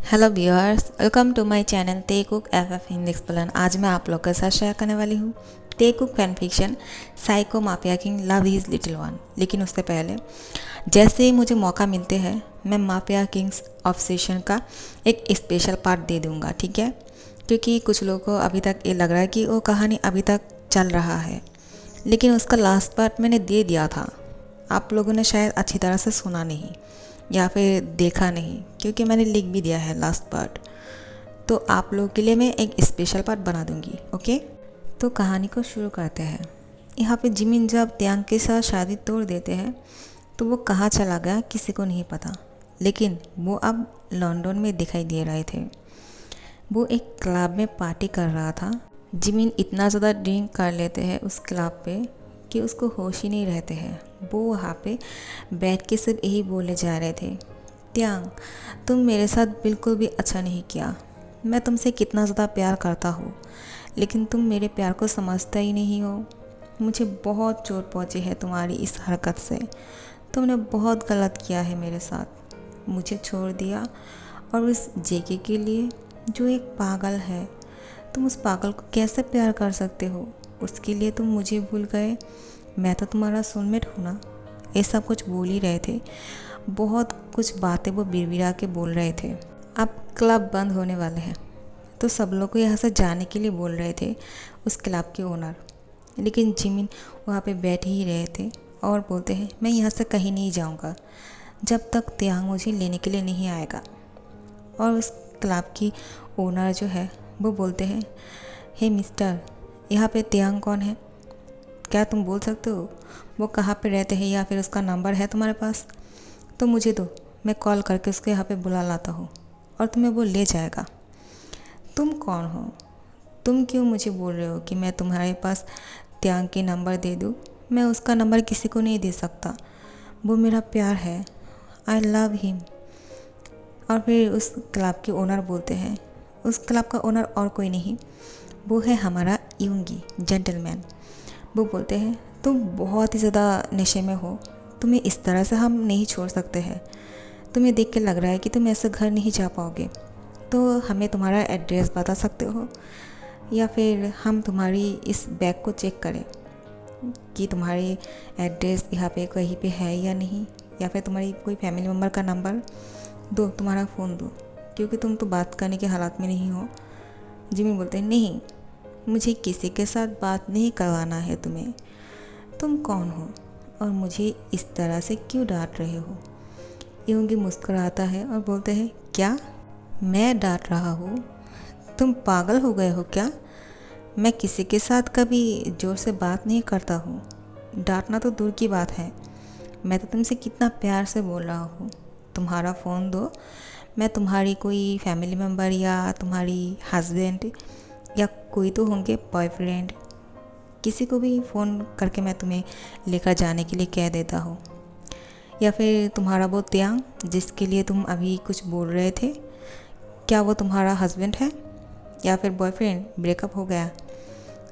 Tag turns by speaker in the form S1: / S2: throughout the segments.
S1: Hello viewers, welcome to my channel ते cook F Hindi explain. आज मैं आप लोग के साथ शेयर करने वाली हूँ ते cook fan fiction psycho mafia king love is little one. लेकिन उससे पहले जैसे ही मुझे मौका मिलते हैं मैं माफिया किंग्स ऑब्सेशन का एक स्पेशल पार्ट दे दूँगा, ठीक है? क्योंकि कुछ लोगों को अभी तक ये लग रहा है कि वो कहानी अभी तक चल रहा है, लेकिन उसका लास्ट पार्ट मैंने दे दिया था। आप लोगों ने शायद अच्छी तरह से सुना नहीं या फिर देखा नहीं, क्योंकि मैंने लिख भी दिया है लास्ट पार्ट। तो आप लोगों के लिए मैं एक स्पेशल पार्ट बना दूंगी, ओके? तो कहानी को शुरू करते हैं। यहाँ पे जिमिन जब त्यांग के साथ शादी तोड़ देते हैं तो वो कहाँ चला गया किसी को नहीं पता, लेकिन वो अब लंदन में दिखाई दे रहे थे। वो एक क्लब में पार्टी कर रहा था। जिमिन इतना ज़्यादा ड्रिंक कर लेते हैं उस क्लब पे कि उसको होश ही नहीं रहते हैं। वो वहाँ पे बैठ के सिर्फ यही बोले जा रहे थे, त्यांग तुम मेरे साथ बिल्कुल भी अच्छा नहीं किया। मैं तुमसे कितना ज़्यादा प्यार करता हूँ, लेकिन तुम मेरे प्यार को समझता ही नहीं हो। मुझे बहुत चोट पहुँची है तुम्हारी इस हरकत से। तुमने बहुत गलत किया है मेरे साथ, मुझे छोड़ दिया। और उस जेके के लिए जो एक पागल है, तुम उस पागल को कैसे प्यार कर सकते हो? उसके लिए तुम मुझे भूल गए। मैं तो तुम्हारा सोलमेट हूँ ना। ये सब कुछ बोल ही रहे थे। बहुत कुछ बातें वो बिरबिरा के बोल रहे थे। अब क्लब बंद होने वाले हैं तो सब लोग को यहाँ से जाने के लिए बोल रहे थे उस क्लब के ओनर। लेकिन जिमिन वहाँ पे बैठ ही रहे थे और बोलते हैं, मैं यहाँ से कहीं नहीं जाऊँगा जब तक त्यांग मुझे लेने के लिए नहीं आएगा। और उस क्लब की ओनर जो है वो बोलते हैं, हे मिस्टर, यहाँ पे त्यांग कौन है? क्या तुम बोल सकते हो वो कहाँ पे रहते हैं या फिर उसका नंबर है तुम्हारे पास? तो मुझे दो, मैं कॉल करके उसको यहाँ पे बुला लाता हूँ और तुम्हें वो ले जाएगा। तुम कौन हो? तुम क्यों मुझे बोल रहे हो कि मैं तुम्हारे पास त्यांग के नंबर दे दूँ? मैं उसका नंबर किसी को नहीं दे सकता। वो मेरा प्यार है, आई लव हिम। और फिर उस क्लब के ओनर बोलते हैं, उस क्लब का ओनर और कोई नहीं, वो है हमारा यूंगी जेंटलमैन। वो बोलते हैं, तुम बहुत ही ज़्यादा नशे में हो, तुम्हें इस तरह से हम नहीं छोड़ सकते हैं। तुम्हें देख के लग रहा है कि तुम ऐसे घर नहीं जा पाओगे, तो हमें तुम्हारा एड्रेस बता सकते हो या फिर हम तुम्हारी इस बैग को चेक करें कि तुम्हारी एड्रेस यहाँ पे कहीं पे है या नहीं, या फिर तुम्हारी कोई फैमिली मेम्बर का नंबर दो, तुम्हारा फ़ोन दो, क्योंकि तुम तो बात करने के हालात में नहीं हो। जिमी बोलते हैं, नहीं, मुझे किसी के साथ बात नहीं करवाना है तुम्हें। तुम कौन हो और मुझे इस तरह से क्यों डांट रहे हो? यूंगी मुस्कुराता है और बोलते हैं, क्या मैं डांट रहा हूँ? तुम पागल हो गए हो क्या? मैं किसी के साथ कभी ज़ोर से बात नहीं करता हूँ। डांटना तो दूर की बात है, मैं तो तुमसे कितना प्यार से बोल रहा हूँ। तुम्हारा फ़ोन दो, मैं तुम्हारी कोई फैमिली मेम्बर या तुम्हारी हस्बैंड या कोई तो होंगे बॉयफ्रेंड, किसी को भी फ़ोन करके मैं तुम्हें लेकर जाने के लिए कह देता हूँ। या फिर तुम्हारा वो त्यांग जिसके लिए तुम अभी कुछ बोल रहे थे, क्या वो तुम्हारा हस्बैंड है या फिर बॉयफ्रेंड? ब्रेकअप हो गया?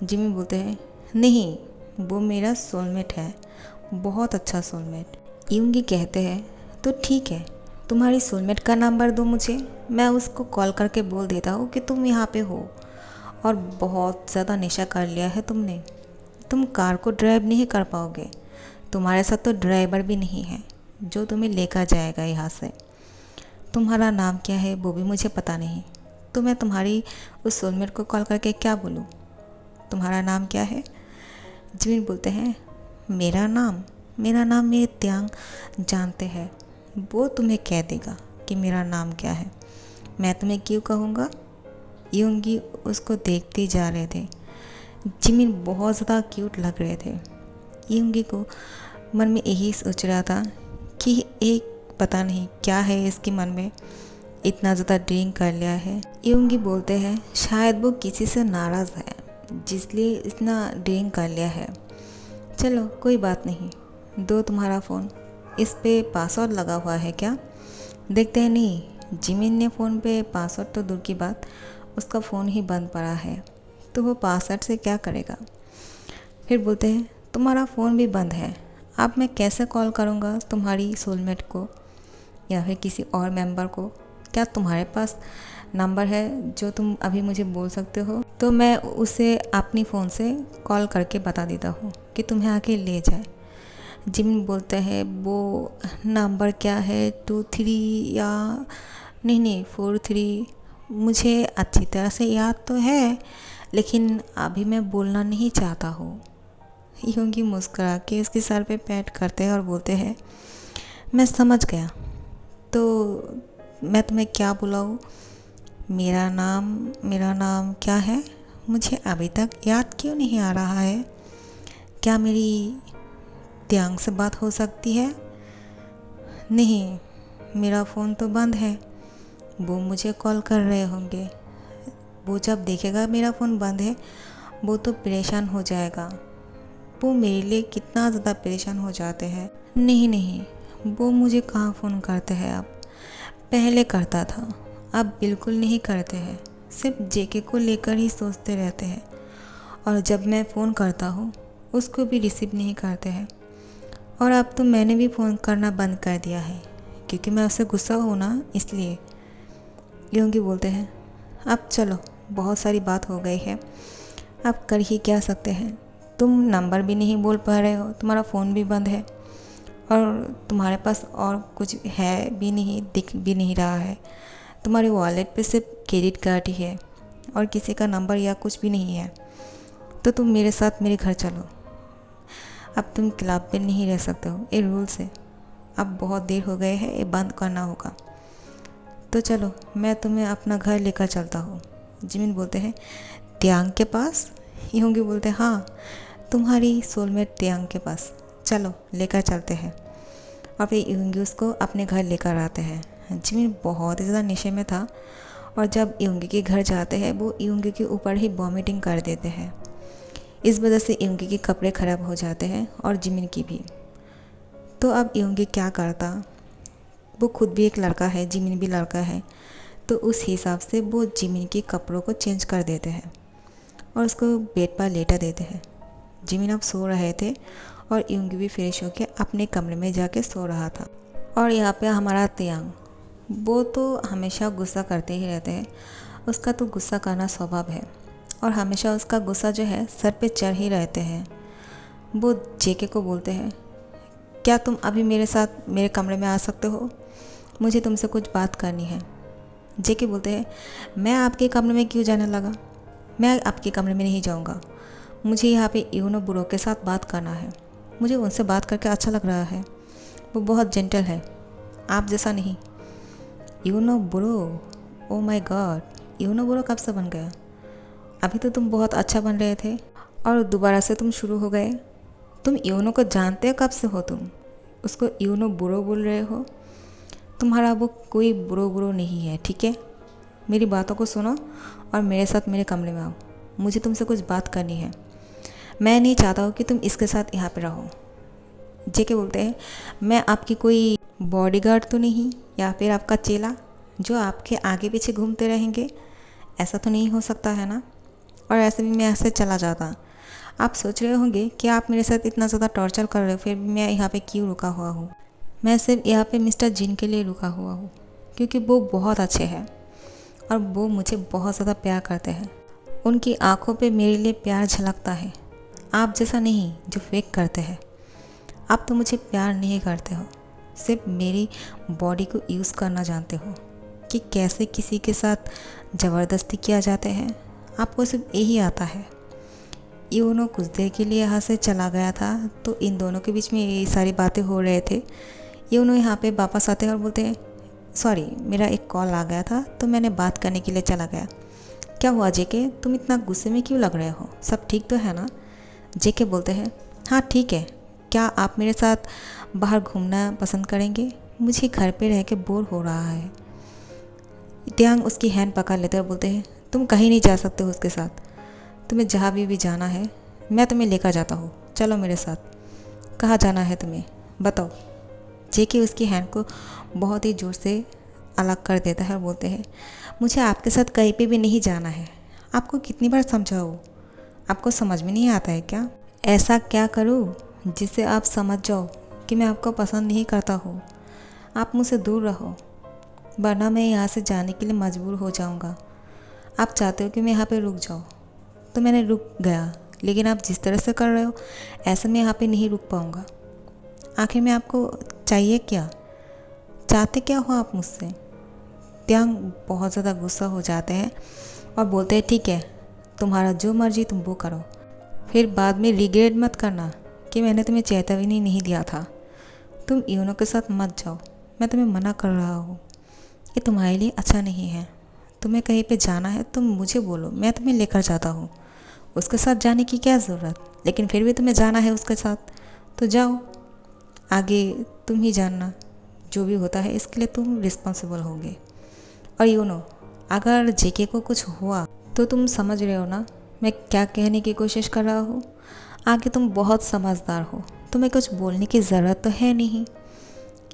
S1: जिमी बोलते हैं, नहीं, वो मेरा सोलमेट है, बहुत अच्छा सोलमेट। यूंगी कहते हैं, तो ठीक है, तुम्हारी सोलमेट का नंबर दो मुझे, मैं उसको कॉल करके बोल देता हूँ कि तुम यहाँ पे हो और बहुत ज़्यादा नशा कर लिया है तुमने। तुम कार को ड्राइव नहीं कर पाओगे, तुम्हारे साथ तो ड्राइवर भी नहीं है जो तुम्हें लेकर जाएगा यहाँ से। तुम्हारा नाम क्या है वो भी मुझे पता नहीं, तो मैं तुम्हारी उस सोलमेट को कॉल करके क्या बोलूँ? तुम्हारा नाम क्या है? जिमिन बोलते हैं, मेरा नाम मेरे त्यांग जानते हैं, वो तुम्हें कह देगा कि मेरा नाम क्या है। मैं तुम्हें क्यों कहूँगा? यूंगी उसको देखते जा रहे थे। जिमिन बहुत ज़्यादा क्यूट लग रहे थे। यूंगी को मन में यही सोच रहा था कि एक पता नहीं क्या है इसके मन में, इतना ज़्यादा ड्रिंक कर लिया है। यूंगी बोलते हैं, शायद वो किसी से नाराज़ है जिसलिए इतना ड्रिंक कर लिया है। चलो कोई बात नहीं, दो तुम्हारा फ़ोन, इस पे पासवर्ड लगा हुआ है क्या? देखते हैं, नहीं, जिमिन ने फ़ोन पे पासवर्ड तो दूर की बात, उसका फ़ोन ही बंद पड़ा है, तो वो पासवर्ड से क्या करेगा? फिर बोलते हैं, तुम्हारा फ़ोन भी बंद है, अब मैं कैसे कॉल करूँगा तुम्हारी सोलमेट को या फिर किसी और मेंबर को? क्या तुम्हारे पास नंबर है जो तुम अभी मुझे बोल सकते हो? तो मैं उसे अपनी फ़ोन से कॉल करके बता देता हूँ कि तुम्हें आके ले जाए। जिमिन बोलते हैं वो नंबर क्या है, 23 या नहीं 43, मुझे अच्छी तरह से याद तो है लेकिन अभी मैं बोलना नहीं चाहता हूँ। योंगी मुस्कुरा के उसके सर पे पैट करते हैं और बोलते हैं मैं समझ गया, तो मैं तुम्हें क्या बुलाऊँ? मेरा नाम क्या है? मुझे अभी तक याद क्यों नहीं आ रहा है? क्या मेरी त्यांग से बात हो सकती है? नहीं, मेरा फ़ोन तो बंद है। वो मुझे कॉल कर रहे होंगे। वो जब देखेगा मेरा फ़ोन बंद है वो तो परेशान हो जाएगा। वो मेरे लिए कितना ज़्यादा परेशान हो जाते हैं। नहीं, वो मुझे कहाँ फ़ोन करते हैं अब। पहले करता था, अब बिल्कुल नहीं करते हैं। सिर्फ जेके को लेकर ही सोचते रहते हैं और जब मैं फ़ोन करता हूँ उसको भी रिसीव नहीं करते हैं। और अब तो मैंने भी फ़ोन करना बंद कर दिया है क्योंकि मैं उससे गुस्सा हूँ ना, इसलिए। योंगी बोलते हैं अब चलो, बहुत सारी बात हो गई है, अब कर ही क्या सकते हैं। तुम नंबर भी नहीं बोल पा रहे हो, तुम्हारा फ़ोन भी बंद है और तुम्हारे पास और कुछ है भी नहीं, दिख भी नहीं रहा है। तुम्हारे वॉलेट पे सिर्फ क्रेडिट कार्ड ही है और किसी का नंबर या कुछ भी नहीं है। तो तुम मेरे साथ मेरे घर चलो। अब तुम क्लब पे नहीं रह सकते हो, ये रूल्स है। अब बहुत देर हो गए है, ये बंद करना होगा। तो चलो, मैं तुम्हें अपना घर लेकर चलता हूँ। जिमिन बोलते हैं त्यांग के पास? योंगी बोलते हैं हाँ, तुम्हारी सोलमेट त्यांग के पास। चलो लेकर चलते हैं। और फिर योंगी उसको अपने घर लेकर आते हैं। जिमिन बहुत ही ज़्यादा नशे में था और जब योंगी के घर जाते हैं वो योंगी के ऊपर ही वॉमिटिंग कर देते हैं। इस वजह से योंगी के कपड़े ख़राब हो जाते हैं और जिमिन की भी। तो अब योंगी क्या करता? वो खुद भी एक लड़का है, जिमिन भी लड़का है, तो उस हिसाब से वो जिमिन के कपड़ों को चेंज कर देते हैं और उसको बेड पर लेटा देते हैं। जिमिन अब सो रहे थे और योंगी भी फ्रेश होकर अपने कमरे में जाके सो रहा था। और यहाँ पे हमारा त्यांग, वो तो हमेशा गुस्सा करते ही रहते हैं। उसका तो गुस्सा करना स्वभाव है और हमेशा उसका गुस्सा जो है सर पे चढ़ ही रहते हैं। वो जेके को बोलते हैं क्या तुम अभी मेरे साथ मेरे कमरे में आ सकते हो? मुझे तुमसे कुछ बात करनी है। जेके बोलते हैं मैं आपके कमरे में क्यों जाने लगा? मैं आपके कमरे में नहीं जाऊंगा। मुझे यहाँ पे यूनो बुरो के साथ बात करना है। मुझे उनसे बात करके अच्छा लग रहा है। वो बहुत जेंटल है, आप जैसा नहीं। यूनो बुरो? ओ माय गॉड, यूनो बुरो कब से बन गया? अभी तो तुम बहुत अच्छा बन रहे थे और दोबारा से तुम शुरू हो गए। तुम यूनो को जानते हो कब से हो? तुम उसको यूनो बुरो बोल रहे हो? तुम्हारा वो कोई बुरो नहीं है, ठीक है? मेरी बातों को सुनो और मेरे साथ मेरे कमरे में आओ। मुझे तुमसे कुछ बात करनी है। मैं नहीं चाहता हूँ कि तुम इसके साथ यहाँ पे रहो। जेके बोलते हैं मैं आपकी कोई बॉडीगार्ड तो नहीं या फिर आपका चेला जो आपके आगे पीछे घूमते रहेंगे? ऐसा तो नहीं हो सकता है ना? और ऐसे भी मैं ऐसे चला जाता। आप सोच रहे होंगे कि आप मेरे साथ इतना ज़्यादा टॉर्चर कर रहे हो, फिर भी मैं यहाँ पे क्यों रुका हुआ हूँ। मैं सिर्फ यहाँ पे मिस्टर जिन के लिए रुका हुआ हूँ क्योंकि वो बहुत अच्छे हैं और वो मुझे बहुत ज़्यादा प्यार करते हैं। उनकी आंखों पे मेरे लिए प्यार झलकता है, आप जैसा नहीं जो फेक करते हैं। आप तो मुझे प्यार नहीं करते हो, सिर्फ मेरी बॉडी को यूज़ करना जानते हो कि कैसे किसी के साथ ज़बरदस्ती किया जाते हैं। आपको सिर्फ यही आता है। यूनो कुछ देर के लिए यहाँ से चला गया था तो इन दोनों के बीच में ये सारी बातें हो रहे थे। यूनो यहाँ पे वापस आते हैं और बोलते हैं सॉरी, मेरा एक कॉल आ गया था तो मैंने बात करने के लिए चला गया। क्या हुआ जेके, तुम इतना गुस्से में क्यों लग रहे हो? सब ठीक तो है ना? जेके बोलते हैं हाँ ठीक है। क्या आप मेरे साथ बाहर घूमना पसंद करेंगे? मुझे घर पे रह के बोर हो रहा है। त्यांग उसकी हैंड पकड़ लेते और बोलते हैं तुम कहीं नहीं जा सकते हो उसके साथ। तुम्हें जहाँ भी जाना है मैं तुम्हें लेकर जाता हूँ, चलो मेरे साथ। कहाँ जाना है तुम्हें, बताओ। जेके उसकी हैंड को बहुत ही ज़ोर से अलग कर देता है और बोलते हैं मुझे आपके साथ कहीं पे भी नहीं जाना है। आपको कितनी बार समझाऊँ, आपको समझ में नहीं आता है क्या? ऐसा क्या करूँ जिससे आप समझ जाओ कि मैं आपको पसंद नहीं करता हूँ। आप मुझसे दूर रहो। वरना मैं यहाँ से जाने के लिए मजबूर हो जाऊँगा। आप चाहते हो कि मैं यहाँ पे रुक जाऊँ, तो मैंने रुक गया, लेकिन आप जिस तरह से कर रहे हो ऐसे मैं यहाँ पे नहीं रुक पाऊँगा। आखिर में आपको चाहिए क्या? चाहते क्या हो आप मुझसे? त्यांग बहुत ज़्यादा गुस्सा हो जाते हैं और बोलते हैं ठीक है, तुम्हारा जो मर्जी तुम वो करो, फिर बाद में रिग्रेट मत करना कि मैंने तुम्हें चेतावनी नहीं दिया था। तुम यूनो के साथ मत जाओ, मैं तुम्हें मना कर रहा हूँ, ये तुम्हारे लिए अच्छा नहीं है। तुम्हें कहीं पे जाना है तुम मुझे बोलो, मैं तुम्हें लेकर जाता हूँ। उसके साथ जाने की क्या ज़रूरत, लेकिन फिर भी तुम्हें जाना है उसके साथ तो जाओ, आगे तुम ही जानना, जो भी होता है इसके लिए तुम रिस्पॉन्सिबल होगे। और यूनो, अगर जेके को कुछ हुआ तो तुम समझ रहे हो ना मैं क्या कहने की कोशिश कर रहा हूँ। आगे तुम बहुत समझदार हो, तुम्हें कुछ बोलने की ज़रूरत तो है नहीं।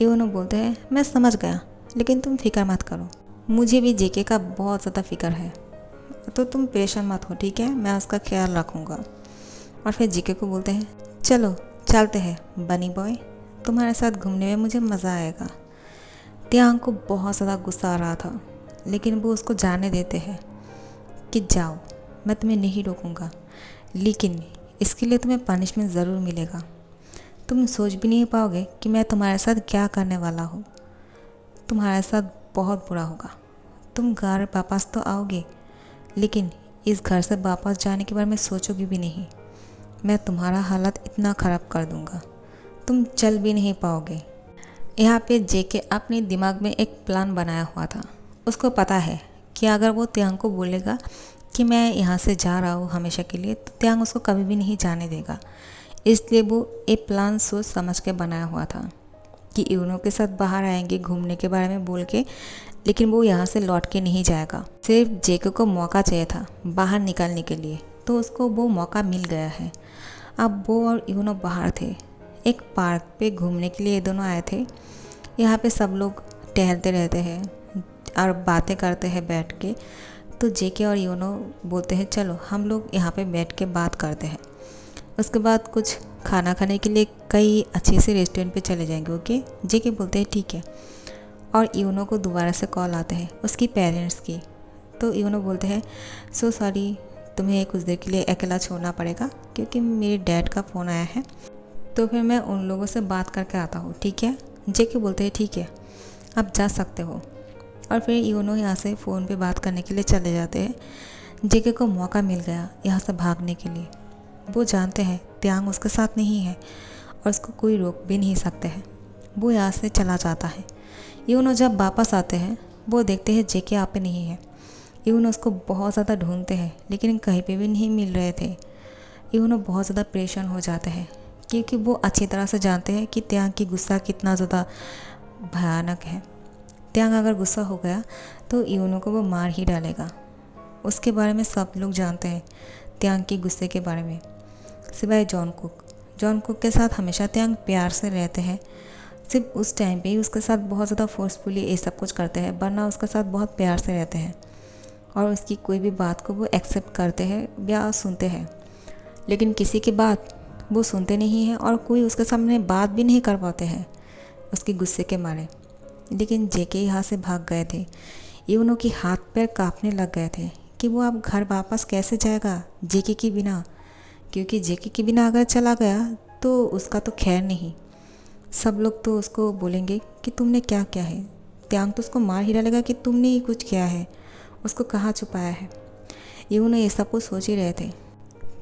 S1: यूनो बोलते हैं मैं समझ गया, लेकिन तुम फिक्र मत करो, मुझे भी जेके का बहुत ज़्यादा फिक्र है, तो तुम परेशान मत हो, ठीक है, मैं उसका ख्याल रखूँगा। और फिर जेके को बोलते हैं चलो चलते हैं बनी बॉय, तुम्हारे साथ घूमने में मुझे मज़ा आएगा। त्यांग को बहुत ज़्यादा गुस्सा आ रहा था, लेकिन वो उसको जाने देते हैं कि जाओ, मैं तुम्हें नहीं रोकूंगा, लेकिन इसके लिए तुम्हें पनिशमेंट ज़रूर मिलेगा। तुम सोच भी नहीं पाओगे कि मैं तुम्हारे साथ क्या करने वाला हूँ। तुम्हारे साथ बहुत बुरा होगा। तुम घर वापस तो आओगे, लेकिन इस घर से वापस जाने के बारे में सोचोगे भी नहीं। मैं तुम्हारा हालत इतना ख़राब कर दूँगा, तुम चल भी नहीं पाओगे। यहाँ पे जेके अपने दिमाग में एक प्लान बनाया हुआ था। उसको पता है कि अगर वो त्यांग को बोलेगा कि मैं यहाँ से जा रहा हूँ हमेशा के लिए, तो त्यांग उसको कभी भी नहीं जाने देगा। इसलिए वो एक प्लान सोच समझ के बनाया हुआ था कि यूनो के साथ बाहर आएंगे घूमने के बारे में बोल के, लेकिन वो यहाँ से लौट के नहीं जाएगा। सिर्फ जेके को मौका चाहिए था बाहर निकलने के लिए, तो उसको वो मौका मिल गया है। अब वो और यूनो बाहर थे, एक पार्क पे घूमने के लिए ये दोनों आए थे। यहाँ पे सब लोग टहलते रहते हैं और बातें करते हैं बैठ के। तो जेके और यूनो बोलते हैं चलो हम लोग यहाँ पे बैठ के बात करते हैं। उसके बाद कुछ खाना खाने के लिए कई अच्छे से रेस्टोरेंट पे चले जाएंगे। ओके, जेके बोलते हैं ठीक है। और यूनो को दोबारा से कॉल आते हैं उसकी पेरेंट्स की। तो यूनो बोलते हैं सो सॉरी, तुम्हें कुछ देर के लिए अकेला छोड़ना पड़ेगा क्योंकि मेरे डैड का फ़ोन आया है, तो फिर मैं उन लोगों से बात करके आता हूँ, ठीक है। जेके बोलते हैं ठीक है, आप जा सकते हो। और फिर यूनो यहाँ से फ़ोन पे बात करने के लिए चले जाते हैं। जेके को मौका मिल गया यहाँ से भागने के लिए। वो जानते हैं त्यांग उसके साथ नहीं है और उसको कोई रोक भी नहीं सकते हैं। वो यहाँ से चला जाता है। यूनो जब वापस आते हैं वो देखते हैं जेके यहाँ पे नहीं है। यूनो उसको बहुत ज़्यादा ढूंढते हैं, लेकिन कहीं पे भी नहीं मिल रहे थे। यूनो बहुत ज़्यादा परेशान हो जाते हैं क्योंकि वो अच्छी तरह से जानते हैं कि त्यांग की गुस्सा कितना ज़्यादा भयानक है। त्यांग अगर गुस्सा हो गया तो यूनो को वो मार ही डालेगा। उसके बारे में सब लोग जानते हैं, त्यांग के गुस्से के बारे में, सिवाय जॉन कुक। जॉन कुक के साथ हमेशा त्यांग प्यार से रहते हैं। सिर्फ उस टाइम पे ही उसके साथ बहुत ज़्यादा फोर्सफुली ये सब कुछ करते हैं, वरना उसके साथ बहुत प्यार से रहते हैं और उसकी कोई भी बात को वो एक्सेप्ट करते हैं या सुनते हैं। लेकिन किसी की बात वो सुनते नहीं हैं और कोई उसके सामने बात भी नहीं कर पाते हैं उसके गुस्से के मारे। लेकिन जेके यहाँ से भाग गए थे। यूनो की हाथ पैर कांपने लग गए थे कि वो अब घर वापस कैसे जाएगा जेके के बिना, क्योंकि जेके के बिना अगर चला गया तो उसका तो खैर नहीं। सब लोग तो उसको बोलेंगे कि तुमने क्या किया है। त्यांग तो उसको मार ही डालेगा कि तुमने ही कुछ किया है, उसको कहाँ छुपाया है। यूनो ये सब कुछ सोच ही रहे थे।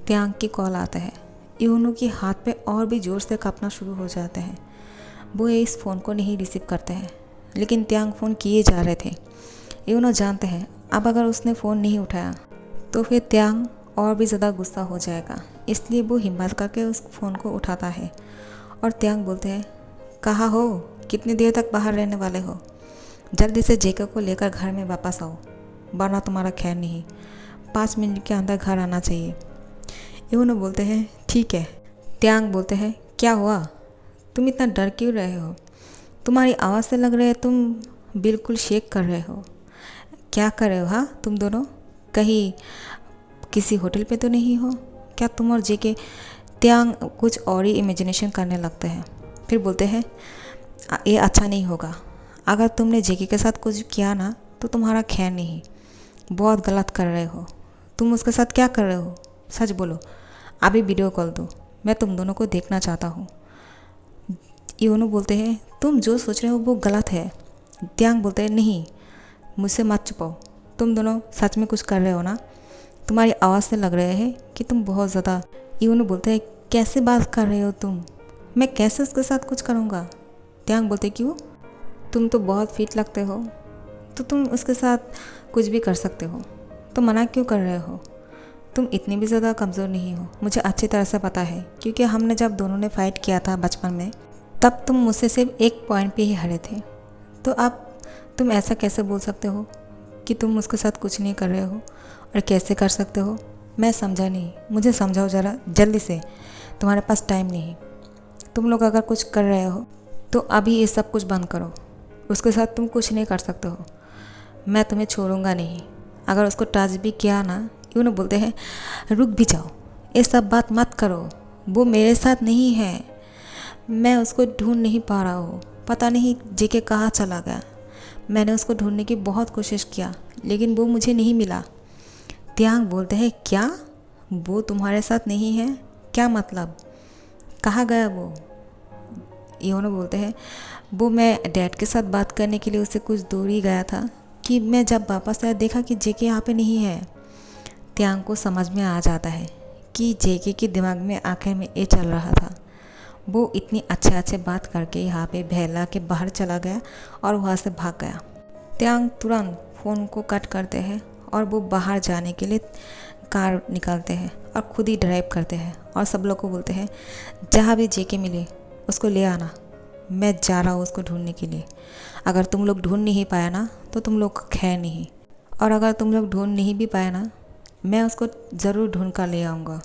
S1: त्यांग की कॉल आता है। यूनो की हाथ पे और भी ज़ोर से कांपना शुरू हो जाते हैं। वो इस फ़ोन को नहीं रिसीव करते हैं, लेकिन त्यांग फ़ोन किए जा रहे थे। यूनो जानते हैं अब अगर उसने फ़ोन नहीं उठाया तो फिर त्यांग और भी ज़्यादा गुस्सा हो जाएगा, इसलिए वो हिम्मत करके उस फ़ोन को उठाता है। और त्यांग बोलते हैं कहाँ हो, कितनी देर तक बाहर रहने वाले हो, जल्दी से जेके को लेकर घर में वापस आओ, वरना तुम्हारा खैर नहीं, 5 मिनट के अंदर घर आना चाहिए। यूनो बोलते हैं ठीक है। त्यांग बोलते हैं क्या हुआ, तुम इतना डर क्यों रहे हो, तुम्हारी आवाज़ से लग रहा है तुम बिल्कुल शेक कर रहे हो। क्या कर रहे हो हाँ तुम दोनों, कहीं किसी होटल पे तो नहीं हो क्या तुम और जेके। त्यांग कुछ और ही इमेजिनेशन करने लगते हैं। फिर बोलते हैं ये अच्छा नहीं होगा, अगर तुमने जेके के साथ कुछ किया ना तो तुम्हारा खैर नहीं, बहुत गलत कर रहे हो। तुम उसके साथ क्या कर रहे हो, सच बोलो। अभी वीडियो कॉल दो, मैं तुम दोनों को देखना चाहता हूँ। यूनो बोलते हैं तुम जो सोच रहे हो वो गलत है। त्यांग बोलते हैं नहीं, मुझसे मत छुपाओ, तुम दोनों सच में कुछ कर रहे हो ना, तुम्हारी आवाज़ से लग रहा है कि तुम बहुत ज़्यादा। यूनो बोलते हैं कैसे बात कर रहे हो तुम, मैं कैसे उसके साथ कुछ करूँगा। त्यांग बोलते क्यों, तुम तो बहुत फिट लगते हो, तो तुम उसके साथ कुछ भी कर सकते हो, तो मना क्यों कर रहे हो। तुम इतनी भी ज़्यादा कमज़ोर नहीं हो, मुझे अच्छी तरह से पता है, क्योंकि हमने जब दोनों ने फ़ाइट किया था बचपन में तब तुम मुझसे सिर्फ एक पॉइंट पे ही हारे थे। तो अब तुम ऐसा कैसे बोल सकते हो कि तुम उसके साथ कुछ नहीं कर रहे हो, और कैसे कर सकते हो। मैं समझा नहीं, मुझे समझाओ ज़रा जल्दी से, तुम्हारे पास टाइम नहीं। तुम लोग अगर कुछ कर रहे हो तो अभी ये सब कुछ बंद करो, उसके साथ तुम कुछ नहीं कर सकते हो। मैं तुम्हें छोड़ूंगा नहीं, अगर उसको टच भी किया ना। यूँ ना बोलते हैं रुक भी जाओ, ये सब बात मत करो, वो मेरे साथ नहीं है, मैं उसको ढूंढ नहीं पा रहा हूँ, पता नहीं जेके कहाँ चला गया। मैंने उसको ढूंढने की बहुत कोशिश किया लेकिन वो मुझे नहीं मिला। त्यांग बोलते हैं क्या, वो तुम्हारे साथ नहीं है, क्या मतलब, कहाँ गया वो। योनो बोलते हैं वो मैं डैड के साथ बात करने के लिए उससे कुछ दूर ही गया था कि मैं जब वापस आया देखा कि जेके यहाँ पे नहीं है। त्यांग को समझ में आ जाता है कि जेके के दिमाग में आखिर में ये चल रहा था। वो इतनी अच्छे बात करके यहाँ पे बहला के बाहर चला गया और वहाँ से भाग गया। त्यांग तुरंत फ़ोन को कट करते हैं और वो बाहर जाने के लिए कार निकालते हैं और खुद ही ड्राइव करते हैं और सब लोग को बोलते हैं जहाँ भी जेके मिले उसको ले आना, मैं जा रहा हूँ उसको ढूंढने के लिए। अगर तुम लोग ढूंढ नहीं पाया ना तो तुम लोग का खैर नहीं, और अगर तुम लोग ढूंढ नहीं भी पाया ना, मैं उसको ज़रूर ढूंढ कर ले आऊँगा,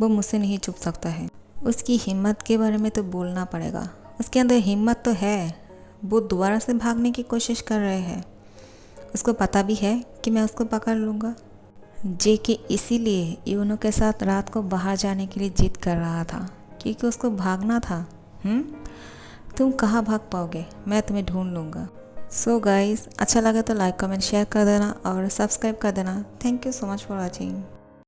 S1: वो मुझसे नहीं छुप सकता है। उसकी हिम्मत के बारे में तो बोलना पड़ेगा, उसके अंदर हिम्मत तो है, वो दोबारा से भागने की कोशिश कर रहे हैं, उसको पता भी है कि मैं उसको पकड़ लूँगा। जेके इसीलिए यूनो के साथ रात को बाहर जाने के लिए जिद कर रहा था, क्योंकि उसको भागना था। तुम कहाँ भाग पाओगे, मैं तुम्हें ढूंढ लूँगा। सो गाइस, अच्छा लगा तो लाइक कमेंट शेयर कर देना और सब्सक्राइब कर देना। Thank you so much for watching.